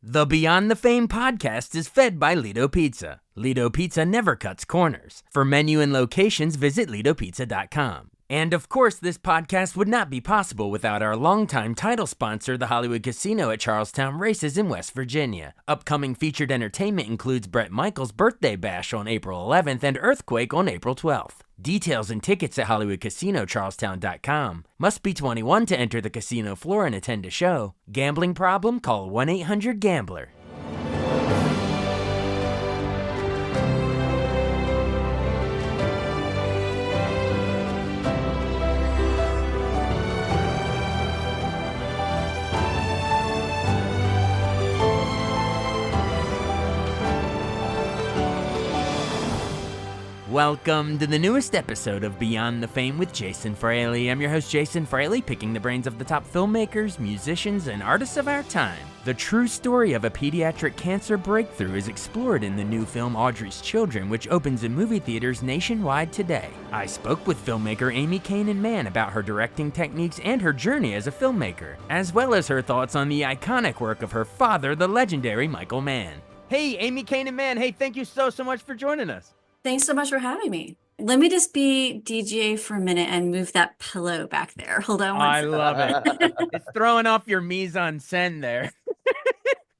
The Beyond the Fame podcast is fed by Lido Pizza. Lido Pizza never cuts corners. For menu and locations, visit LidoPizza.com. And of course, this podcast would not be possible without our longtime title sponsor, the Hollywood Casino at Charlestown Races in West Virginia. Upcoming featured entertainment includes Bret Michaels' Birthday Bash on April 11th and Earthquake on April 12th. Details and tickets at HollywoodCasinoCharlestown.com. Must be 21 to enter the casino floor and attend a show. Gambling problem? Call 1-800-GAMBLER. Welcome to the newest episode of Beyond the Fame with Jason Fraley. I'm your host, Jason Fraley, picking the brains of the top filmmakers, musicians, and artists of our time. The true story of a pediatric cancer breakthrough is explored in the new film Audrey's Children, which opens in movie theaters nationwide today. I spoke with filmmaker Amy Canaan Mann about her directing techniques and her journey as a filmmaker, as well as her thoughts on the iconic work of her father, the legendary Michael Mann. Hey, Amy Canaan Mann. Hey, thank you so much for joining us. Thanks so much for having me. Let me just be DJ for a minute and move that pillow back there. Hold on one second. I love it. It's throwing off your mise en scène there.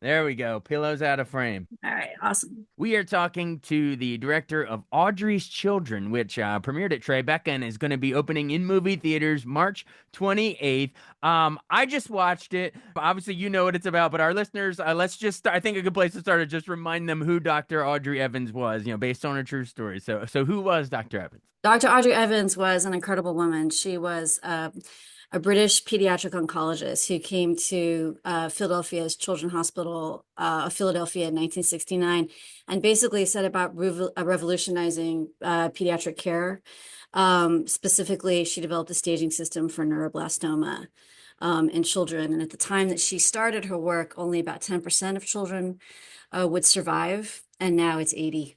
There we go. Pillows out of frame. All right, awesome. We are talking to the director of Audrey's Children, which premiered at Tribeca and is going to be opening in movie theaters March 28th. I just watched it. Obviously, you know what it's about, but our listeners, let's just start. I think a good place to start is just remind them who Dr. Audrey Evans was, based on a true story. So who was Dr. Evans? Dr. Audrey Evans was an incredible woman. She was a British pediatric oncologist who came to Philadelphia's Children's Hospital of Philadelphia in 1969 and basically set about revolutionizing pediatric care. Specifically, she developed a staging system for neuroblastoma in children. And at the time that she started her work, only about 10% of children would survive, and now it's 80.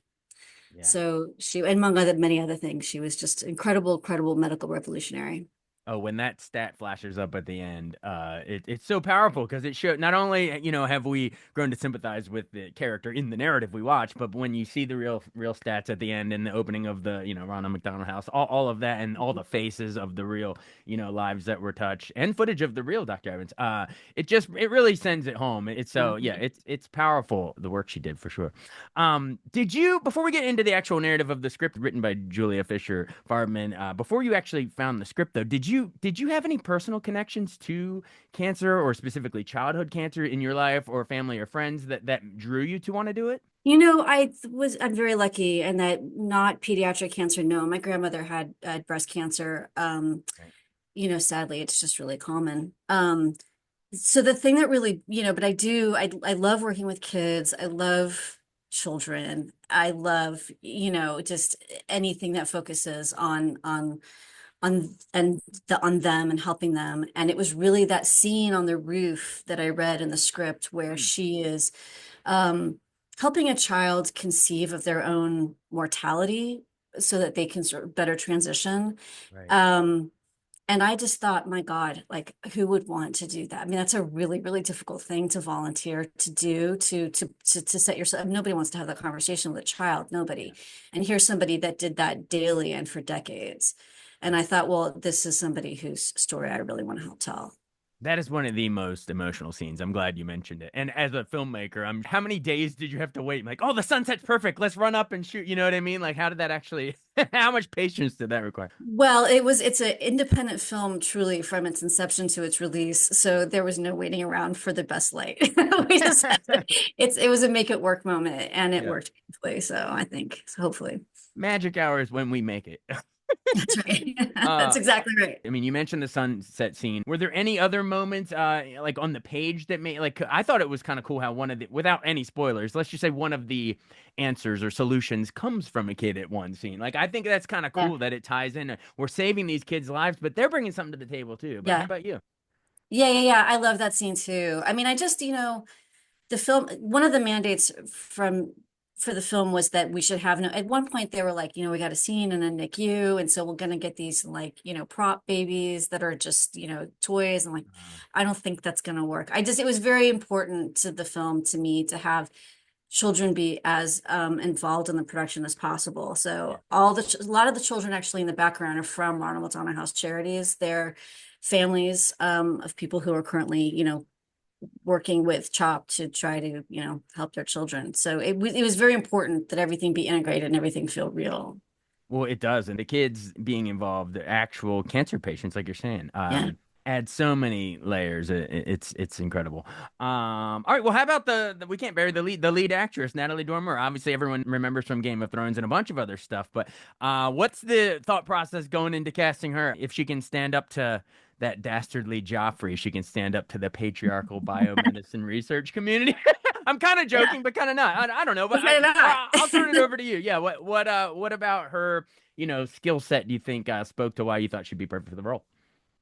Yeah. So she, among many other things, she was just incredible medical revolutionary. Oh, when that stat flashes up at the end, it's so powerful because it showed not only, have we grown to sympathize with the character in the narrative we watch, but when you see the real stats at the end and the opening of the, Ronald McDonald House, all of that and all the faces of the real, lives that were touched and footage of the real Dr. Evans, it really sends it home. It's so, yeah, it's powerful, the work she did for sure. Did you, before we get into the actual narrative of the script written by Julia Fisher-Farbman, before you actually found the script though, did you have any personal connections to cancer or specifically childhood cancer in your life or family or friends that drew you to want to do it? I'm very lucky in that not pediatric cancer. No, my grandmother had breast cancer. Right. Sadly, it's just really common. So the thing that really, but I love working with kids. I love children. I love, just anything that focuses on them and helping them. And it was really that scene on the roof that I read in the script where she is helping a child conceive of their own mortality so that they can sort of better transition. Right. And I just thought, my God, like, who would want to do that? I mean, that's a really, really difficult thing to volunteer to do, to set yourself. Nobody wants to have that conversation with a child, nobody. And here's somebody that did that daily and for decades. And I thought, well, this is somebody whose story I really want to help tell. That is one of the most emotional scenes. I'm glad you mentioned it. And as a filmmaker, how many days did you have to wait? Like, oh, the sunset's perfect. Let's run up and shoot. You know what I mean? Like, how did that actually, how much patience did that require? Well, it's an independent film, truly, from its inception to its release. So there was no waiting around for the best light. We just it was a make it work moment, and it worked beautifully. So I think, hopefully. Magic hour is when we make it. That's right. That's exactly right. I mean, you mentioned the sunset scene. Were there any other moments, like on the page that made, like, I thought it was kind of cool how one of the, without any spoilers, let's just say one of the answers or solutions comes from a kid at one scene. Like, I think that's kind of cool that it ties in. We're saving these kids' lives, but they're bringing something to the table too. But how about you? Yeah. I love that scene too. I mean, I just, the film, one of the mandates from for the film was that we should have no, at one point they were like, we got a scene in a NICU, and so we're gonna get these like, prop babies that are just, toys. And like, Uh, I don't think that's gonna work. It was very important to the film to me to have children be as involved in the production as possible. yeah. So a lot of the children actually in the background are from Ronald McDonald House Charities. They're families of people who are currently, working with CHOP to try to, help their children. So it was very important that everything be integrated and everything feel real. Well, it does, and the kids being involved, the actual cancer patients, like you're saying, Yeah. add so many layers. It's incredible. All right. Well, how about we can't bury the lead actress, Natalie Dormer. Obviously, everyone remembers from Game of Thrones and a bunch of other stuff. But what's the thought process going into casting her? If she can stand up to that dastardly Joffrey, she can stand up to the patriarchal biomedicine research community. I'm kind of Yeah. joking, but kind of not. I don't know, but Okay, not. I'll turn it over to you. Yeah, what about her, skill set do you think spoke to why you thought she'd be perfect for the role?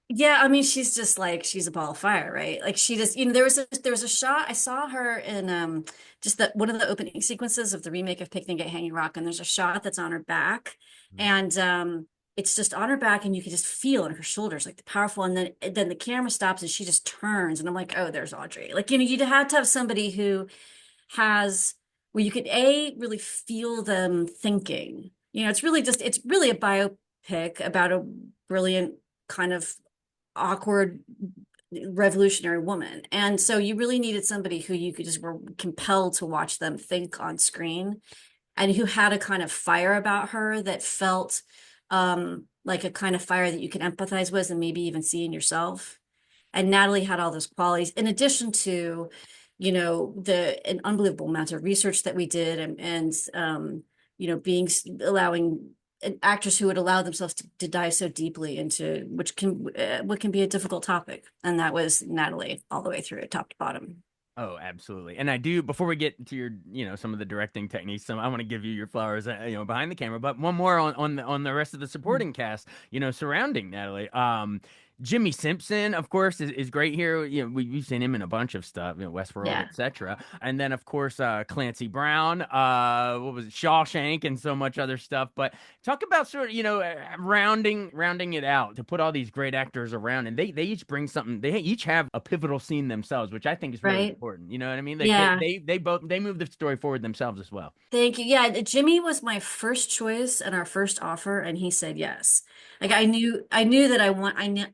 Yeah, I mean, she's just like she's a ball of fire, right? Like she just, there was a shot I saw her in just that one of the opening sequences of the remake of Picnic at Hanging Rock, and there's a shot that's on her back, Mhm. and it's just on her back, and you can just feel in her shoulders like the powerful, and then the camera stops and she just turns, and I'm like, oh, there's Audrey. Like, you'd have to have somebody who has where you could really feel them thinking. It's really a biopic about a brilliant kind of awkward revolutionary woman. And so you really needed somebody who you could just were compelled to watch them think on screen, and who had a kind of fire about her that felt like a kind of fire that you can empathize with and maybe even see in yourself. And Natalie had all those qualities in addition to, the an unbelievable amount of research that we did, and being allowing an actress who would allow themselves to dive so deeply into which can what can be a difficult topic, and that was Natalie all the way through, top to bottom. Oh, absolutely. And I do, before we get to your, some of the directing techniques, I want to give you your flowers, behind the camera, but one more on the rest of the supporting cast, surrounding Natalie. Jimmy Simpson, of course, is great here. We've seen him in a bunch of stuff, Westworld, Yeah, etc. And then, of course, Clancy Brown, what was it, Shawshank, and so much other stuff. But talk about sort of, rounding it out to put all these great actors around, and they each bring something. They each have a pivotal scene themselves, which I think is really right. important. You know what I mean? Like Yeah. they move the story forward themselves as well. Thank you. Yeah, Jimmy was my first choice and our first offer, and he said yes. Like I knew that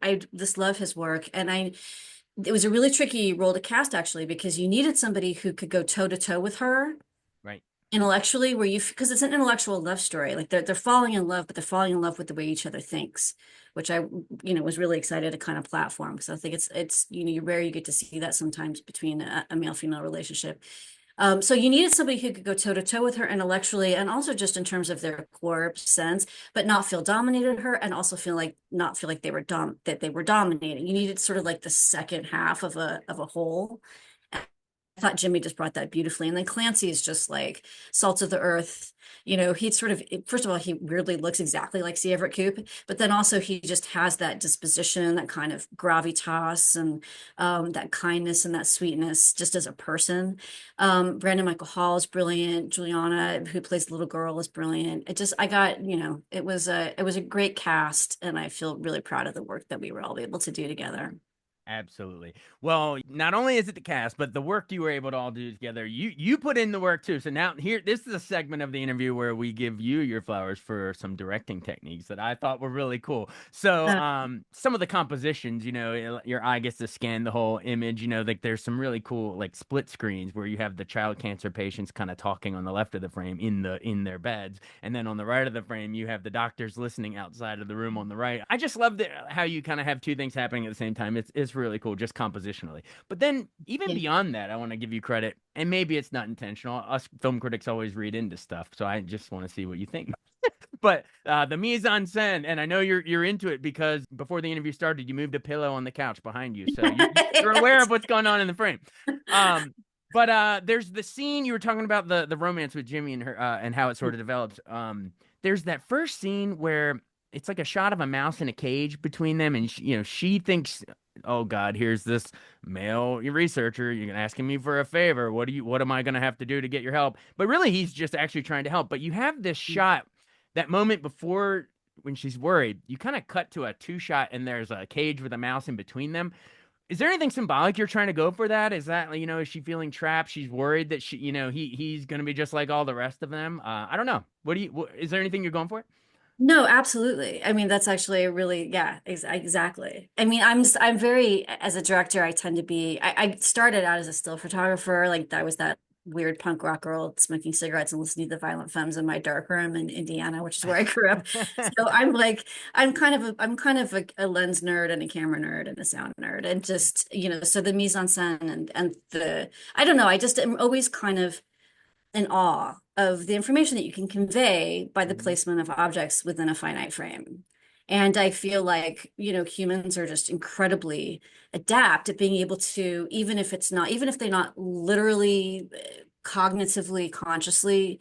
I just love his work, and it was a really tricky role to cast actually because you needed somebody who could go toe to toe with her Right. intellectually, because it's an intellectual love story. Like they're falling in love, but they're falling in love with the way each other thinks, which I, was really excited to kind of platform, because I think it's you're rare, you get to see that sometimes between a male female relationship. So you needed somebody who could go toe to toe with her intellectually and also just in terms of their core sense, but not feel dominated her, and also not feel like they were dominating. You needed sort of like the second half of a whole. I thought Jimmy just brought that beautifully. And then Clancy is just like salt of the earth. He'd sort of, first of all, he weirdly looks exactly like C. Everett Koop, but then also he just has that disposition, that kind of gravitas, and that kindness and that sweetness just as a person. Brandon Michael Hall is brilliant. Juliana, who plays the little girl, is brilliant. It was a great cast, and I feel really proud of the work that we were all able to do together. Absolutely. Well, not only is it the cast, but the work you were able to all do together. You put in the work too. So now here, this is a segment of the interview where we give you your flowers for some directing techniques that I thought were really cool. So, Uh, some of the compositions, your eye gets to scan the whole image. Like there's some really cool like split screens where you have the child cancer patients kind of talking on the left of the frame in their beds, and then on the right of the frame you have the doctors listening outside of the room on the right. I just love how you kind of have two things happening at the same time. It's really cool just compositionally. But then even yeah. beyond that, I want to give you credit, and maybe it's not intentional. Us film critics always read into stuff, so I just want to see what you think. But the mise en scène, and I know you're into it because before the interview started, you moved a pillow on the couch behind you, so you're aware of what's going on in the frame. Um, but there's the scene you were talking about, the romance with Jimmy and her, and how it sort of develops. There's that first scene where it's like a shot of a mouse in a cage between them, and she thinks oh God, here's this male researcher. You're asking me for a favor. What am I gonna have to do to get your help? But really, he's just actually trying to help. But you have this shot, that moment before when she's worried, you kind of cut to a two shot and there's a cage with a mouse in between them. Is there anything symbolic you're trying to go for that? Is that, is she feeling trapped? She's worried that he's going to be just like all the rest of them. I don't know. Is there anything you're going for? No, absolutely. I mean, that's actually a really, yeah, exactly. I mean, I'm very, as a director, I tend to be, I started out as a still photographer. Like, I was that weird punk rock girl smoking cigarettes and listening to the Violent Femmes in my dark room in Indiana, which is where I grew up. So I'm like, I'm kind of a lens nerd and a camera nerd and a sound nerd. And Yeah. just, so the mise en scène and I don't know, I just am always kind of in awe of the information that you can convey by the Mhm. placement of objects within a finite frame. And I feel like, humans are just incredibly adept at being able to, even if they're not literally, cognitively, consciously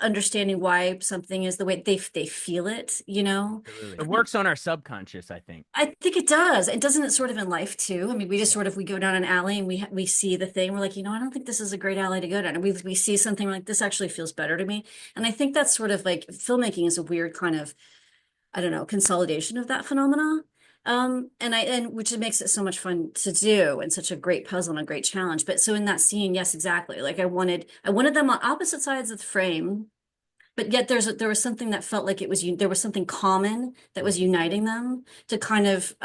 understanding why something is the way they feel it. Absolutely. It works on our subconscious, I think. I think it does. And doesn't it sort of in life too? I mean, we just Yeah. we go down an alley and we see the thing. We're like, I don't think this is a great alley to go down. And we see something, we're like, this actually feels better to me. And I think that's sort of like filmmaking is a weird kind of, I don't know, consolidation of that phenomena. And which makes it so much fun to do and such a great puzzle and a great challenge. But so in that scene, yes, exactly. Like I wanted them on opposite sides of the frame, but yet there was something that felt like there was something common that was Mhm. uniting them to kind of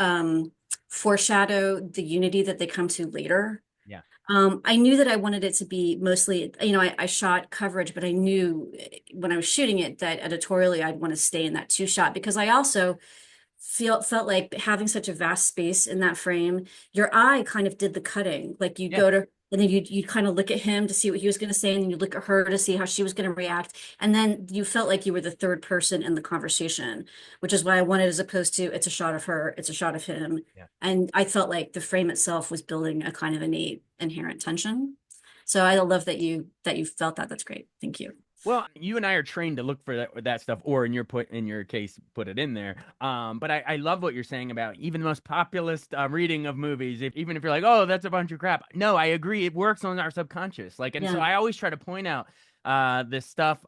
foreshadow the unity that they come to later. Yeah. I knew that I wanted it to be mostly, I shot coverage, but I knew when I was shooting it that editorially I'd want to stay in that two shot because I also felt like having such a vast space in that frame, your eye kind of did the cutting. Like you Yeah. go to and then you kind of look at him to see what he was going to say, and then you look at her to see how she was going to react. And then you felt like you were the third person in the conversation, which is what I wanted, as opposed to it's a shot of her, it's a shot of him. Yeah. And I felt like the frame itself was building a kind of innate inherent tension. So I love that you felt that. That's great. Thank you. Well, you and I are trained to look for that stuff, or in your case, put it in there. But I love what you're saying about even the most populist reading of movies. Even if you're like, oh, that's a bunch of crap. No, I agree. It works on our subconscious. Like, and so Yeah. I always try to point out this stuff.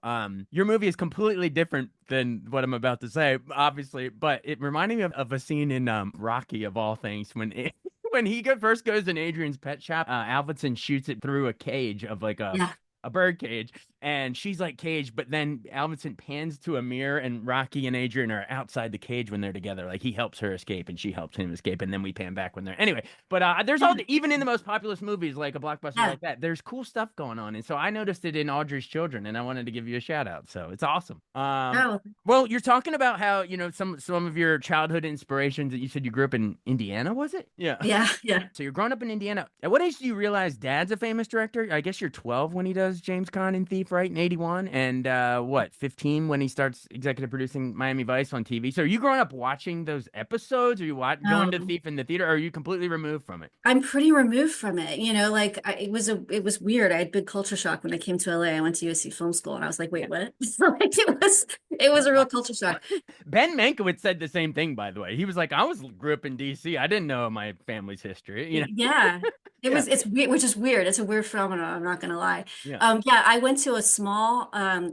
Your movie is completely different than what I'm about to say, obviously, but it reminded me of a scene in Rocky of all things when when first goes in Adrian's pet shop, Alvinson shoots it through a cage of like Yeah. a bird cage, and she's like caged, but then Alvinson pans to a mirror and Rocky and Adrian are outside the cage when they're together. Like he helps her escape and she helps him escape, and then we pan back when they're anyway. But there's all Yeah. even in the most populous movies, like a blockbuster Yeah. like that, there's cool stuff going on. And so I noticed it in Audrey's Children, and I wanted to give you a shout out. So it's awesome. Oh, Well, you're talking about how, some of your childhood inspirations that you said you grew up in Indiana, was it? Yeah. yeah. Yeah. So you're growing up in Indiana. At what age do you realize dad's a famous director? I guess you're 12 when he does James Caan in Thief, right? In 81. And what, 15 when he starts executive producing Miami Vice on TV. So are you growing up watching those episodes? Are you going to No. Thief in the theater? Or are you completely removed from it? I'm pretty removed from it, like it was weird. I had big culture shock when I came to LA. I went to USC Film School and I was like, wait, Yeah. what? Like it was a real culture shock. Ben Mankiewicz said the same thing, by the way. He was like, grew up in DC. I didn't know my family's history. Yeah. Yeah. It's weird, which is weird. It's a weird phenomenon, I'm not gonna lie. Yeah. Yeah, I went to a small,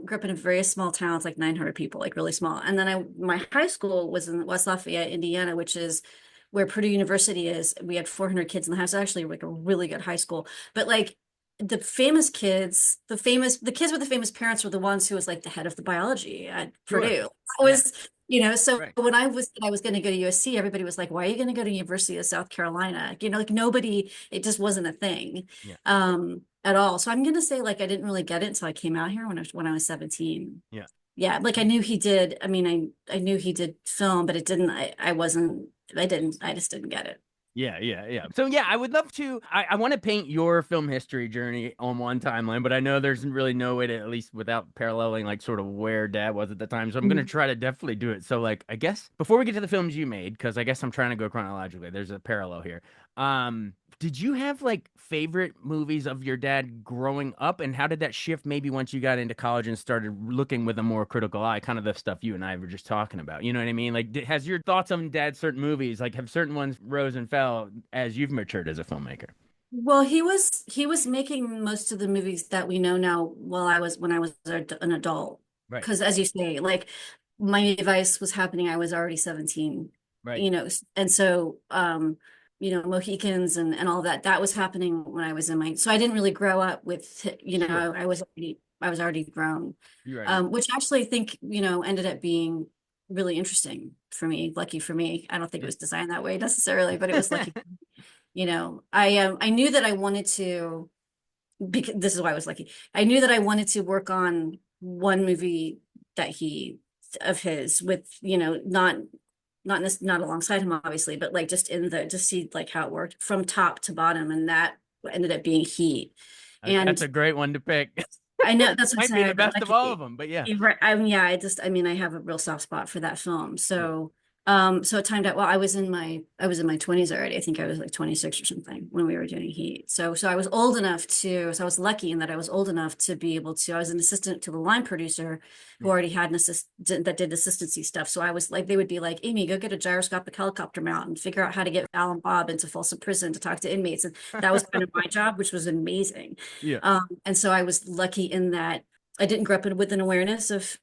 grew up in a very small town. It's like 900 people, like really small. And then my high school was in West Lafayette, Indiana, which is where Purdue University is. We had 400 kids in the house, actually like a really good high school. But like the famous kids, the kids with the famous parents were the ones who was like the head of the biology at Sure. Purdue. That Yeah. was, so Right. when I was going to go to USC, everybody was like, why are you going to go to University of South Carolina? Like nobody, it just wasn't a thing, Yeah. at all. So I'm going to say like, I didn't really get it until I came out here when I was 17. Yeah. Yeah. Like I knew he did. I mean, I knew he did film, but it didn't, I just didn't get it. Yeah, yeah, yeah. So yeah, I would love to. I want to paint your film history journey on one timeline, but I know there's really no way to, at least without paralleling, like sort of where Dad was at the time. So I'm gonna Mhm. try to definitely do it. So like, I guess before we get to the films you made, because I guess I'm trying to go chronologically. There's a parallel here. Did you have like favorite movies of your dad growing up, and how did that shift maybe once you got into college and started looking with a more critical eye, kind of the stuff you and I were just talking about? You know what I mean? Like, has your thoughts on dad's certain movies, like, have certain ones rose and fell as you've matured as a filmmaker? Well, he was making most of the movies that we know now while I was when I was an adult. Right, Because as you say, like Miami Vice was happening, I was already 17, right. and so Mohicans and all that that was happening when I was in my so I didn't really grow up with Sure. I was already grown. You're right. Which actually I think, ended up being really interesting for me, lucky for me. I don't think it was designed that way necessarily, but it was lucky. I knew that I wanted to because this is why I was lucky. I knew that I wanted to work on one movie that he of his with, not alongside him obviously, but like just in the just see like how it worked from top to bottom, and that ended up being Heat. That's And a great one to pick. I know that's what I'm Might be saying. the I've been best of all of lucky. them, but yeah. Yeah, I have a real soft spot for that film. Yeah. So it timed out well. I was in my 20s already. I think I was like 26 or something when we were doing Heat. So I was old enough so I was lucky in that I was old enough to be able to, I was an assistant to the line producer who Yeah. already had an assistant that did assistancy stuff. So I was like, they would be like, Amy, go get a gyroscopic helicopter mount and figure out how to get Alan Bob into Folsom Prison to talk to inmates. And that was kind of my job, which was amazing. Yeah. And so I was lucky in that I didn't grow up with an awareness of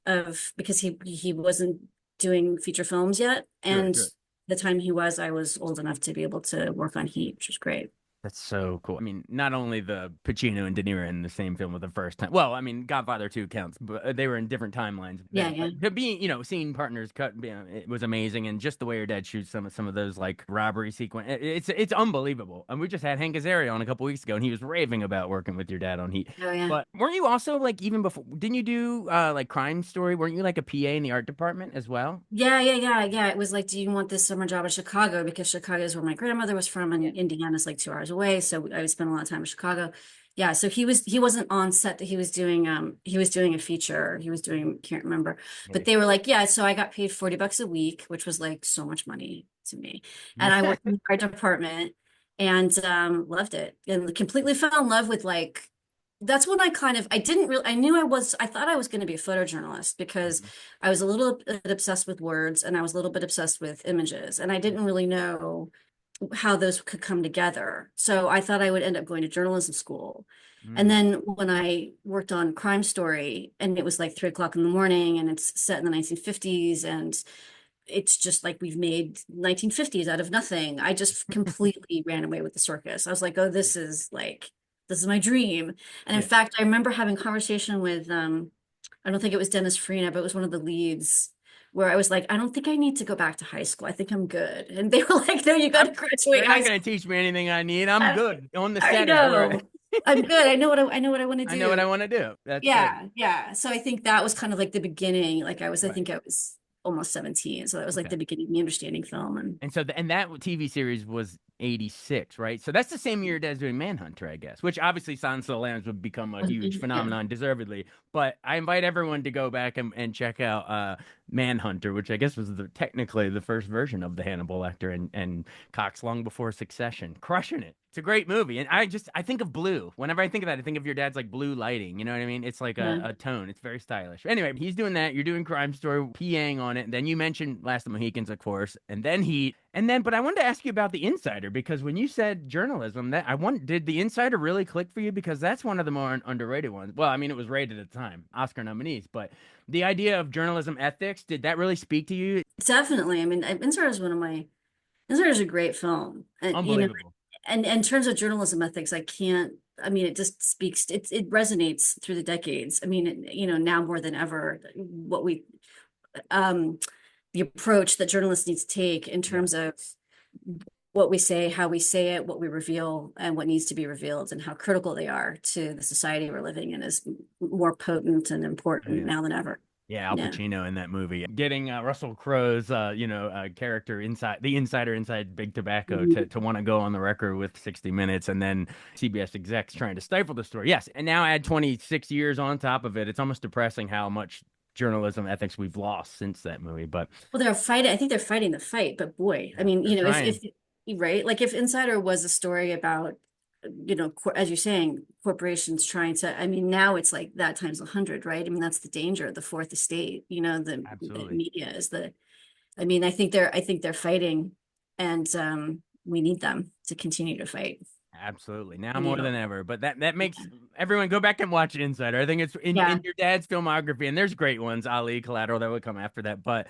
because he wasn't doing feature films yet. Sure, And sure. the time he was, I was old enough to be able to work on Heat, which was great. That's so cool. I mean, not only the Pacino and De Niro in the same film for the first time. Well, I mean, Godfather 2 counts, but they were in different timelines Yeah, there. yeah. But to be, seeing partners cut, it was amazing, and just the way your dad shoots some of those like robbery sequence, it's unbelievable. And we just had Hank Azaria on a couple weeks ago, and he was raving about working with your dad on Heat. Oh yeah. But weren't you also like even before? Didn't you do like Crime Story? Weren't you like a PA in the art department as well? Yeah, yeah, yeah, yeah. It was like, do you want this summer job in Chicago? Because Chicago is where my grandmother was from, and Yeah. Indiana's like 2 hours away. So I would spend a lot of time in Chicago. Yeah, so he wasn't on set that he was doing a feature. He was doing, can't remember. But they were like, yeah, so I got paid $40 a week, which was like so much money to me. And I Yeah. worked in the art department and loved it and completely fell in love with like that's when I didn't really, I thought I was going to be a photojournalist because Mhm. I was a little bit obsessed with words and I was a little bit obsessed with images. And I Yeah. didn't really know how those could come together. So I thought I would end up going to journalism school. And Mm. then when I worked on Crime Story and it was like 3 o'clock in the morning and it's set in the 1950s and it's just like we've made 1950s out of nothing. I just completely ran away with the circus. I was like, oh, Yeah. this is my dream. And in Yeah. fact, I remember having a conversation with I don't think it was Dennis Farina, but it was one of the leads where I was like, I don't think I need to go back to high school. I think I'm good. And they were like, no, you got to graduate They're high not going school. to teach me anything I need. I'm good. On the I set is where know. I'm good. I know what I want to I know what do. I want to do. That's great. Yeah, yeah. So I think that was kind of like the beginning. I Right. think I was almost 17. So that was like Okay. the beginning of me understanding film and And so, and that TV series was 86, right? So that's the same year Dad's doing Manhunter, I guess, which obviously Silence of the Lambs would become a huge yeah. phenomenon, deservedly. But I invite everyone to go back and check out Manhunter, which I guess was technically the first version of the Hannibal Lecter and Cox long before Succession. Crushing it. It's a great movie. And I think of blue. Whenever I think of that, I think of your dad's like blue lighting. You know what I mean? It's like Yeah. a tone. It's very stylish. Anyway, he's doing that. You're doing Crime Story, PAing on it. And then you mentioned Last of the Mohicans, of course, and then Heat. And then, but I wanted to ask you about The Insider because when you said journalism, did The Insider really click for you? Because that's one of the more underrated ones. Well, I mean, it was rated at the time, Oscar nominees, but the idea of journalism ethics, did that really speak to you? Definitely. I mean, Insider is a great film. And Unbelievable. and in terms of journalism ethics, I mean, it just speaks, it resonates through the decades. I mean, now more than ever, um, the approach that journalists need to take in Yeah. terms of what we say, how we say it, what we reveal, and what needs to be revealed, and how critical they are to the society we're living in is more potent and important Yeah. now than ever. Yeah, Al Yeah. Pacino in that movie, getting Russell Crowe's, character inside the insider inside Big Tobacco Mhm. to want to go on the record with 60 Minutes, and then CBS execs trying to stifle the story. Yes, and now add 26 years on top of it. It's almost depressing how much journalism ethics we've lost since that movie. But Well, they're fighting. I think they're fighting the fight, but boy, I yeah, mean, they're if trying. right? Like if Insider was a story about, as you're saying, corporations trying to, I mean, now it's like that times 100, right? I mean, that's the danger, the fourth estate, the Absolutely. media is I mean, I think they're fighting, and we need them to continue to fight. Absolutely. Now We more need than all, ever. But that makes yeah. everyone go back and watch Insider. I think it's in Yeah. your dad's filmography, and there's great ones, Ali, Collateral, that would come after that. But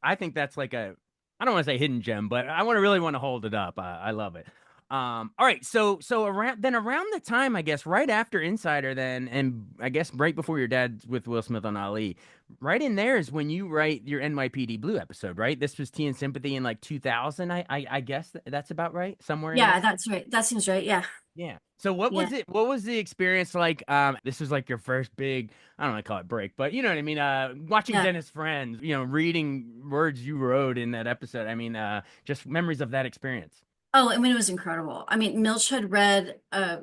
I think that's like a, I don't want to say hidden gem, but I want to really want to hold it up. I love it. All right, so around the time, I guess, right after Insider, then, and I guess right before your dad's with Will Smith on Ali, right in there is when you write your NYPD Blue episode, right? This was Tea and Sympathy in like 2000. I guess that's about right, somewhere in there. Yeah, that's right. That seems right. Yeah. Yeah. So what Yeah. was it? What was the experience like? This was like your first big, I don't want to call it break, but you know what I mean? Watching Yeah. Dennis Friends, reading words you wrote in that episode. I mean, just memories of that experience. Oh, I mean, it was incredible. I mean, Milch had read, I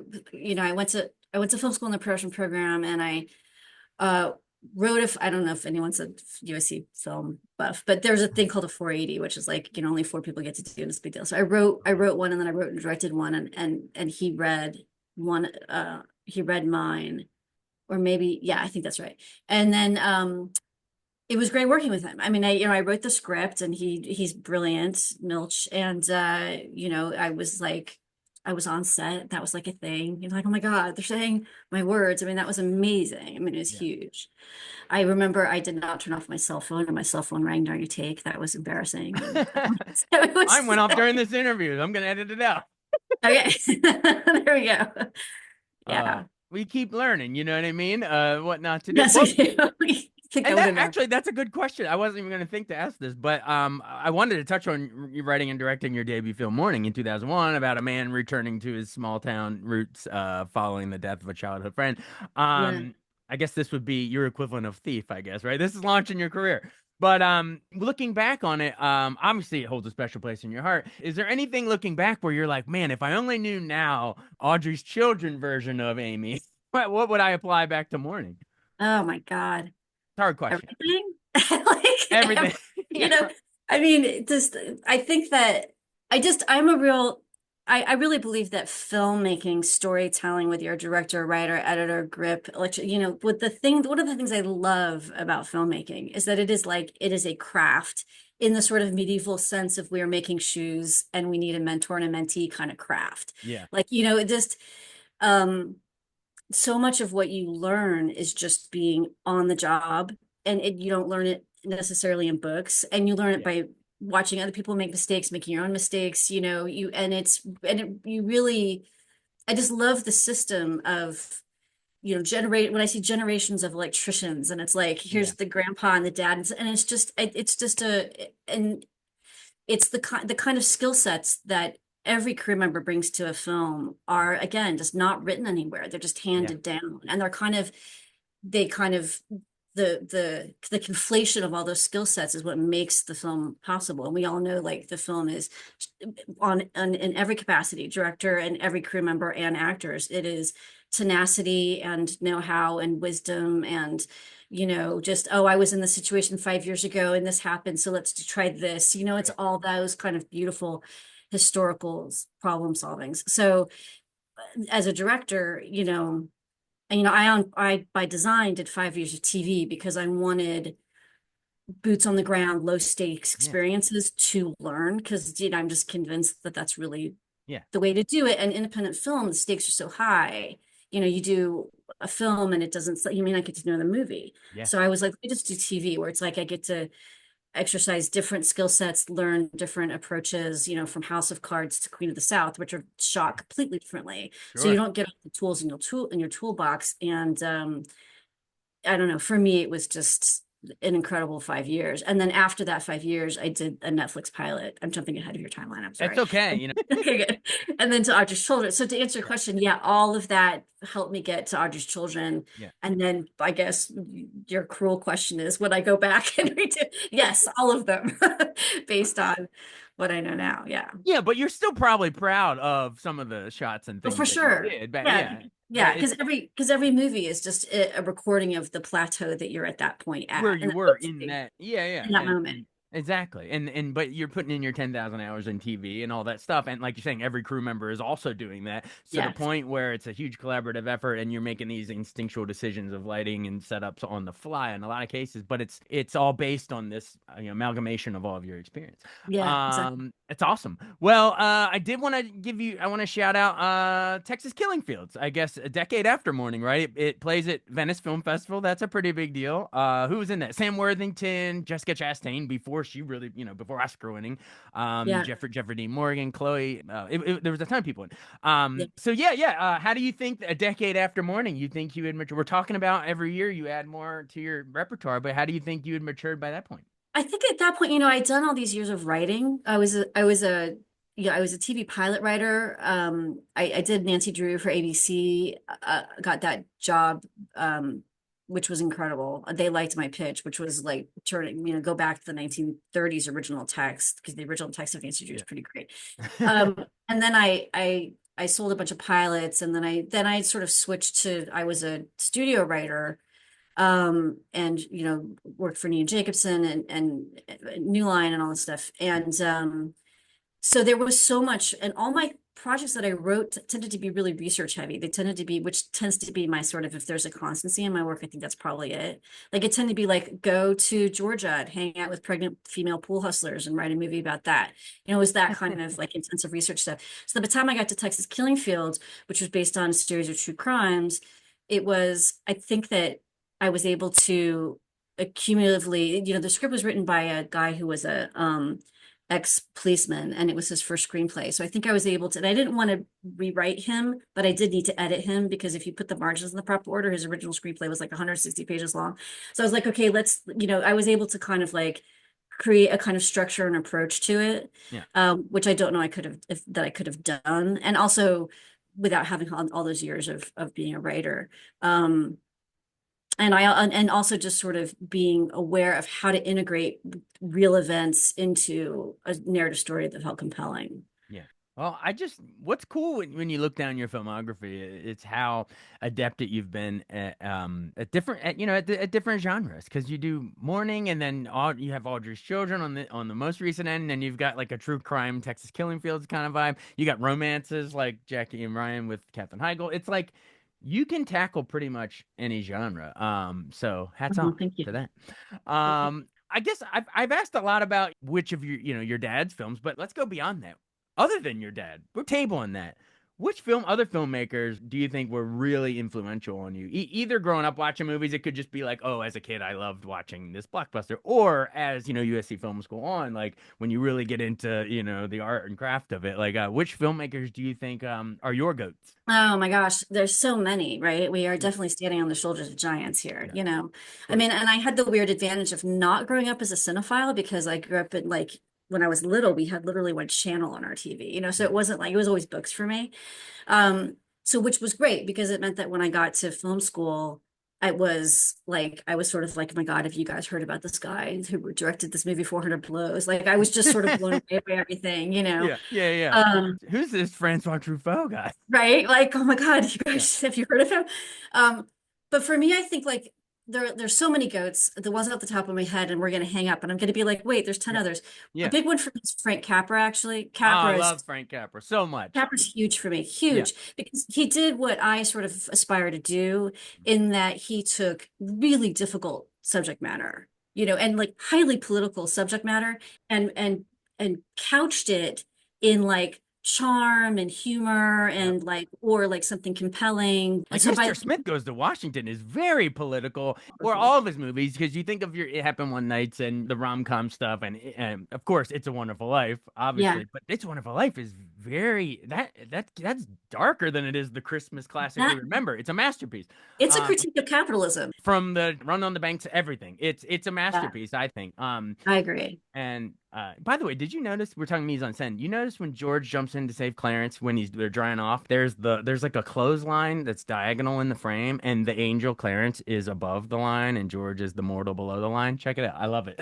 went to film school in the production program, and I uh wrote I don't know if anyone's a USC film buff, but there's a thing called a 480, which is like, only four people get to do, and it's a big deal. So I wrote one, and then I wrote and directed one, and one, he read mine, or maybe, yeah, I think that's right. And then it was great working with him. I mean, I wrote the script, and he's brilliant, Milch. And I was on set. That was like a thing. You're like, oh my God, they're saying my words. I mean, that was amazing. I mean, it was Yeah. huge. I remember I did not turn off my cell phone, and my cell phone rang during a take. That was embarrassing. And so it Mine was went off during this interview. I'm gonna edit it out. okay. There we go. Yeah. We keep learning, you know what I mean? What not to do. Yes, we do. I think I And would that have known. actually, that's a good question. I wasn't even going to think to ask this, but I wanted to touch on you writing and directing your debut film Morning in 2001 about a man returning to his small town roots following the death of a childhood friend. Yeah. I guess this would be your equivalent of Thief, I guess, right? This is launching your career. But looking back on it, obviously it holds a special place in your heart. Is there anything looking back where you're like, man, if I only knew now Audrey's children version of Amy, what would I apply back to Morning? Oh my God. Hard question. Everything. Like Everything. you Yeah. know, I mean, I think that I'm a real, I really believe that filmmaking, storytelling, with your director, writer, editor, grip, one of the things I love about filmmaking is that it is a craft in the sort of medieval sense of we're making shoes and we need a mentor and a mentee kind of craft. Yeah. Like, it just, um, so much of what you learn is just being on the job, and you don't learn it necessarily in books, and you learn it Yeah. by watching other people make mistakes, making your own mistakes, you really, I just love the system of, generate when I see generations of electricians, and it's like, Yeah. here's the grandpa and the dad, and it's just and it's the kind of skill sets that every crew member brings to a film are, again, just not written anywhere. They're just Yeah. handed down, and they kind of the conflation of all those skill sets is what makes the film possible. And we all know, like, the film is on in every capacity, director and every crew member and actors, it is tenacity and know-how and wisdom, and just, oh, I was in this situation 5 years ago and this happened, so let's try this. It's Yeah. all those kind of beautiful historical problem solvings. So as a director, I by design did 5 years of TV because I wanted boots on the ground, low stakes Yeah. experiences to learn, because I'm just convinced that that's really Yeah. the way to do it. And independent film, the stakes are so high. You do a film and it doesn't, you may not get to know the movie. Yeah. So I was like, let me just do TV, where it's like I get to exercise different skill sets, learn different approaches, from House of Cards to Queen of the South, which are shot completely differently. So you Sure. don't get all the tools in your toolbox. And I don't know, for me, it was just an incredible 5 years. And then after that 5 years, I did a Netflix pilot. I'm jumping ahead of your timeline. I'm It's sorry. okay, Okay, good. And then to Audrey's Children. So to answer your Yeah. question, yeah, all of that helped me get to Audrey's Children. Yeah. And then I guess your cruel question is, would I go back and redo? Yes, all of them, based on what I know now. Yeah. Yeah, but you're still probably proud of some of the shots and Oh, things for that you sure. did. But Yeah. yeah, but Yeah. it's Because every movie is just a recording of the plateau that you're at that point where at. And you that's were in okay that. Yeah, yeah. in that moment. Exactly. And but you're putting in your 10,000 hours in TV and all that stuff. And like you're saying, every crew member is also doing that to the Yes. point where it's a huge collaborative effort and you're making these instinctual decisions of lighting and setups on the fly in a lot of cases, but it's all based on this amalgamation of all of your experience. Yeah, exactly. It's awesome. Well, I did want to I want to shout out Texas Killing Fields. I guess a decade after Morning, right? It plays at Venice Film Festival. That's a pretty big deal. Who was in that? Sam Worthington, Jessica Chastain before she really, before Oscar winning. Yeah. Jeffrey Dean Morgan, Chloe. There was a ton of people in. Yeah. So yeah, yeah. How do you think a decade after Morning, you think you had matured? We're talking about every year you add more to your repertoire, but how do you think you had matured by that point? I think at that point, I'd done all these years of writing. I was a TV pilot writer. I did Nancy Drew for ABC. Got that job, which was incredible. They liked my pitch, which was like turning, go back to the 1930s original text because the original text of Nancy Drew is Yeah. pretty great. And then I sold a bunch of pilots, and then I sort of switched to I was a studio writer, and worked for Nina Jacobson and New Line and all this stuff. And so there was so much, and all my projects that I wrote tended to be really research heavy. They tended to be, which tends to be my sort of, if there's a constancy in my work, I think that's probably it. Like it tended to be like, go to Georgia and hang out with pregnant female pool hustlers and write a movie about that. It was that kind of like intensive research stuff. So by the time I got to Texas Killing Fields, which was based on a series of true crimes, I think that I was able to accumulatively, the script was written by a guy who was a ex-policeman, and it was his first screenplay. So I think I was able to, and I didn't want to rewrite him, but I did need to edit him because if you put the margins in the proper order, his original screenplay was like 160 pages long. So I was like, okay, I was able to kind of like create a kind of structure and approach to it, Yeah. which I don't know I could have, if that I could have done. And also without having all those years of being a writer. And also just sort of being aware of how to integrate real events into a narrative story that felt compelling. Yeah. Well, what's cool when you look down your filmography, it's how adept you've been at different, at different genres. Because you do Morning, and then you have Audrey's Children on the most recent end, and then you've got like a true crime Texas Killing Fields kind of vibe. You got romances like Jackie and Ryan with Katherine Heigl. It's like you can tackle pretty much any genre. So hats Oh, off thank to you. that. I guess I've asked a lot about which of your dad's films, but let's go beyond that. Other than your dad, we're tabling that. Which other filmmakers do you think were really influential on you? Either growing up watching movies, it could just be like, oh, as a kid, I loved watching this blockbuster, or as USC Film School on, like when you really get into the art and craft of it. Like, which filmmakers do you think are your goats? Oh my gosh, there's so many, right? We are Yeah, definitely standing on the shoulders of giants here, yeah, I totally. mean, and I had the weird advantage of not growing up as a cinephile because I grew up in like when I was little, we had literally one channel on our TV, so it Yeah. wasn't like it was always books for me. Um, so which was great because it meant that when I got to film school, I was sort of like, oh my God, have you guys heard about this guy who directed this movie 400 Blows? Like I was just sort of blown away by everything. Yeah, yeah, yeah. Um, Who's this Francois Truffaut guy? right? Like, oh my God, you Yeah, guys, have you heard of him? But for me, I think like there's so many goats, the ones off the top of my head, and we're gonna hang up, and I'm gonna be like, wait, there's 10 yeah, others. A yeah. big one for me is Frank Capra, actually. Oh, I love Frank Capra so much. Capra's huge for me, Yeah, huge, because he did what I sort of aspire to do in that he took really difficult subject matter, and like highly political subject matter and couched it in like charm and humor yeah. and like or like something compelling. And Like so Mr. by Smith Goes to Washington is very political, or all of his movies, because you think of your It Happened One Nights and the rom-com stuff, and of course It's a Wonderful Life, yeah, obviously, but It's a Wonderful Life is very that's darker than it is the Christmas classic we that remember. It's a masterpiece. it's a Um, critique of capitalism. from the Run on the Banks, everything. It's a Yeah, masterpiece, I think. I agree. And by the way, did you notice we're talking mise en scène? You notice when George jumps in to save Clarence when they're drying off, there's like a clothesline that's diagonal in the frame, and the angel Clarence is above the line, and George is the mortal below the line. Check it out. I love it.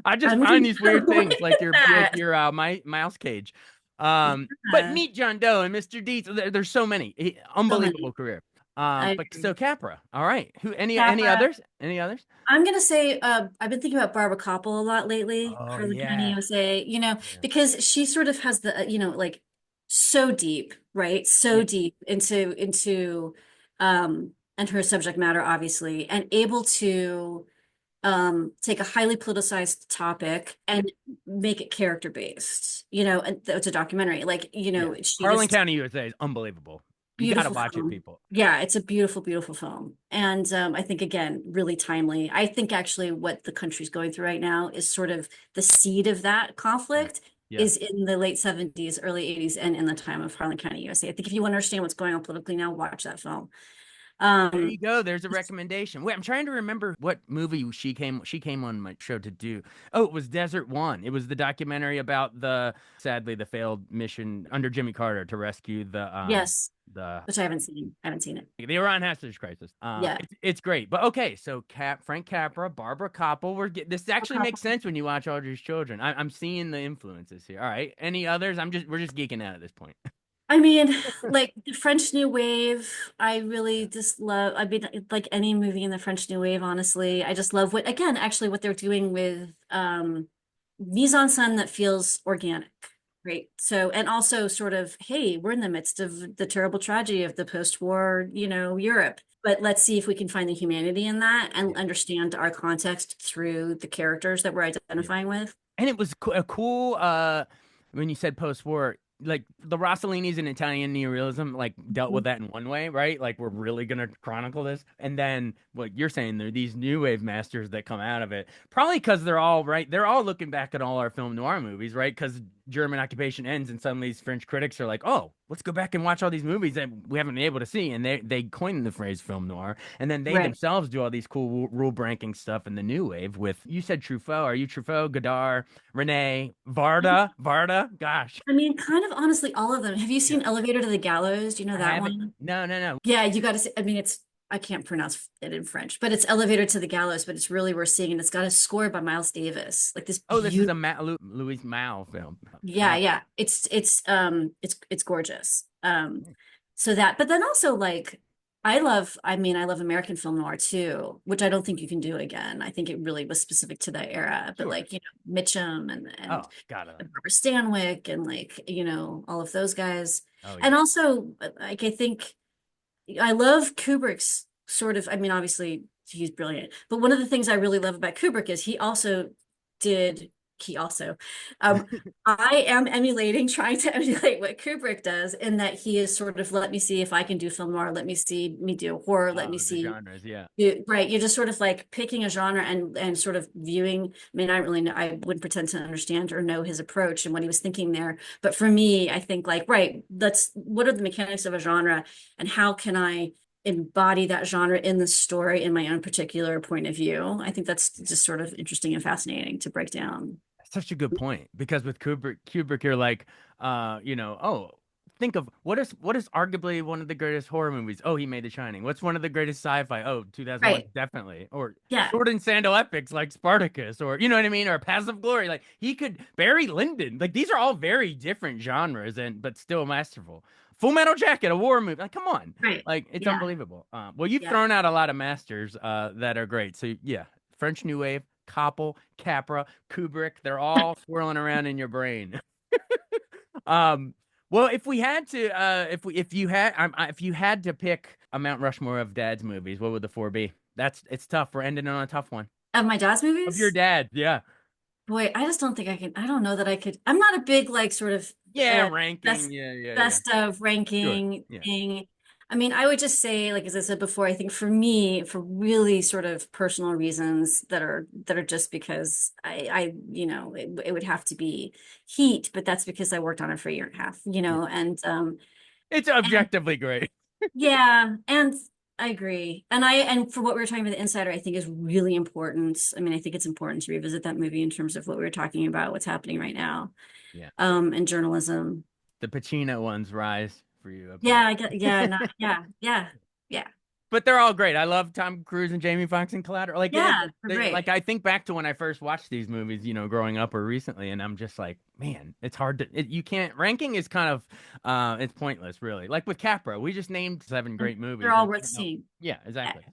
I just I'm find gonna these go weird look things like at that. my mouse cage. But Yeah, meet John Doe and Mr. Deeds. There's so many. so Unbelievable many. career. I But agree. so Capra. All right. Who? Any Capra. others? Any others? I'm gonna say I've been thinking about Barbara Koppel a lot lately, Oh Harlan County, yeah. USA, Yeah. because she sort of has the, like so deep, right? So Yeah. deep and her subject matter, obviously, and able to take a highly politicized topic Yep. and make it character based, and it's a documentary. Like, Yeah. she Harlan just County, USA is unbelievable. You got to beautiful watch it, film. people. Yeah, it's a beautiful, beautiful film. And I think, again, really timely. I think actually what the country's going through right now is sort of the seed of that Yeah. conflict Yeah. is in the late 70s, early 80s, and in the time of Harlan County, USA. I think if you want to understand what's going on politically now, watch that film. There you Um, go. There's a recommendation. Wait, I'm trying to remember what movie she came on my show to do. Oh, it was Desert One. It was the documentary about sadly the failed mission under Jimmy Carter to rescue yes, the which I haven't seen. I haven't seen it. the Iran hostage crisis. Yeah. It's great. But okay, so Frank Capra, Barbara Koppel. This actually makes sense when you watch Audrey's Children. I'm seeing the influences here. All right. Any others? We're just geeking out at this point. I mean, like the French New Wave, I really just love. I mean, like any movie in the French New Wave, honestly, I just love again, actually, what they're doing with mise en scène that feels organic, right? So, and also sort of, hey, we're in the midst of the terrible tragedy of the post-war, Europe, but let's see if we can find the humanity in that and Yeah. understand our context through the characters that we're Yeah. identifying with. And it was a cool when you said post-war, like the Rossellini's and Italian neorealism like dealt with that in one way, right? Like we're really gonna chronicle this. And then what you're saying, there are these new wave masters that come out of it. Probably because they're all right, they're all looking back at all our film noir movies, right? Because German occupation ends and suddenly these French critics are like, oh, let's go back and watch all these movies that we haven't been able to see. And they coined the phrase film noir. And then they Right. themselves do all these cool rule breaking stuff in the new wave with you said Truffaut. Are you Truffaut, Godard? Renee, Varda. Gosh. I mean, kind of honestly, all of them. Have you Yeah. seen Elevator to the Gallows? Do you know I that haven't. one? No, no, no. Yeah, you got to see. I mean, I can't pronounce it in French, but it's Elevator to the Gallows, but it's really worth seeing. And it's got a score by Miles Davis, like this Oh, this is a beautiful. Louis Mao film. Yeah, yeah. It's gorgeous. But then also like, I love American film noir too, which I don't think you can do again. I think it really was specific to that era, but Sure. like, Mitchum and Oh, got it. Barbara Stanwyck and like, all of those guys. Oh, And yeah. also, like, I think I love Kubrick's sort of, I mean, obviously he's brilliant, but one of the things I really love about Kubrick is did, he also, um, I am trying to emulate what Kubrick does in that he is sort of, let me see if I can do film noir, let me see me do horror, let me Oh, the see genres. Yeah. right. You're just sort of like picking a genre and sort of viewing. I mean, I don't really know. I wouldn't pretend to understand or know his approach and what he was thinking there. But for me, I think like, right, what are the mechanics of a genre and how can I embody that genre in the story in my own particular point of view? I think that's Yeah. just sort of interesting and fascinating to break down. Such a good point because with Kubrick, you're like, oh, think of what is arguably one of the greatest horror movies. Oh, he made The Shining. What's one of the greatest sci-fi? Oh, 2001, Right. definitely. Or Yeah. sword and sandal epics like Spartacus, or you know what I mean, or Paths of Glory. Like he could Barry Lyndon. Like these are all very different genres and but still masterful. Full Metal Jacket, a war movie. Like, come on. Right. Like it's Yeah. unbelievable. Well, you've Yeah. thrown out a lot of masters that are great. So yeah, French New Wave, Koppel, Capra, Kubrick, they're all swirling around in your brain. Um, well, if we had to, if you had to pick a Mount Rushmore of Dad's movies, what would the four be? It's tough. We're ending on a tough one. Of my dad's Of your movies? dad, yeah, Boy, I just don't think I can. I don't know that I could. I'm not a big like sort of yeah, uh ranking, best yeah, yeah, yeah, best of sure, ranking yeah, thing. I mean, I would just say, like as I said before, I think for me, for really sort of personal reasons that are just because it would have to be Heat, but that's because I worked on it for a year and a half, yeah. It's and objectively great. yeah, and I agree. And for what we were talking about, The Insider, I think is really important. I mean, I think it's important to revisit that movie in terms of what we were talking about, what's happening right now, Yeah, in journalism. the Pacino ones rise for you up Yeah, there. I get, yeah, not, yeah, yeah, yeah. but they're all great. I love Tom Cruise and Jamie Foxx and Collateral. Like, Yeah, they're like great. I think back to when I first watched these movies, growing up or recently, and I'm just like, man, it's hard to. You can't. Ranking is kind of, it's pointless, really. Like with Capra, we just named 7 And great they're movies, all and worth seeing. yeah, Uh, exactly.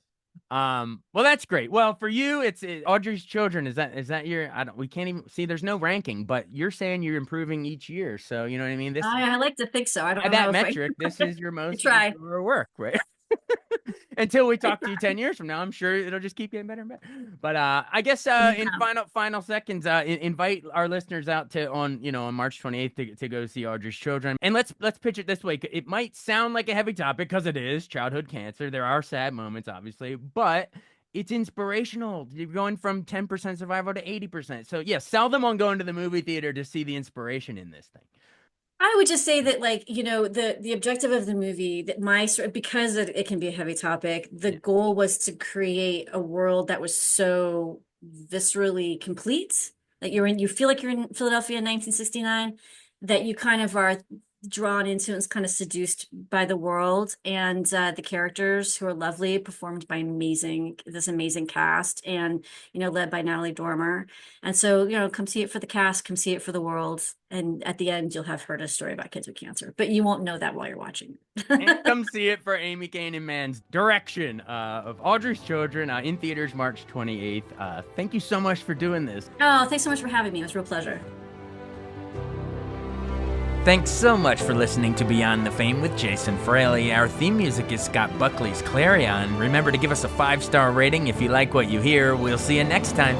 Well, that's great. Well, for you, it's Audrey's Children. Is that your? I don't. We can't even see. There's no ranking, but you're saying you're improving each year. So you know what I mean. This I like to think so. I by don't know that if I, metric, this is your I most try. mature work, right? Until we talk to you 10 years from now, I'm sure it'll just keep getting better and better. But I guess in Yeah. final seconds, invite our listeners out to on March 28th to go see Audrey's Children. And let's pitch it this way. It might sound like a heavy topic because it is childhood cancer. There are sad moments, obviously, but it's inspirational. You're going from 10% survival to 80%. So yeah, sell them on going to the movie theater to see the inspiration in this thing. I would just say that, like, the objective of the movie, that my sort, because it can be a heavy topic, the Yeah. goal was to create a world that was so viscerally complete that you feel like you're in Philadelphia in 1969, that you kind of are drawn into and kind of seduced by the world and the characters, who are lovely, performed by this amazing cast, and led by Natalie Dormer. And so, come see it for the cast, come see it for the world. And at the end, you'll have heard a story about kids with cancer, but you won't know that while you're watching. And come see it for Amy Canaan Mann's direction of Audrey's Children in theaters March 28th. Thank you so much for doing this. Oh, thanks so much for having me. It was a real pleasure. Thanks so much for listening to Beyond the Fame with Jason Fraley. Our theme music is Scott Buckley's Clarion. Remember to give us a 5-star rating if you like what you hear. We'll see you next time.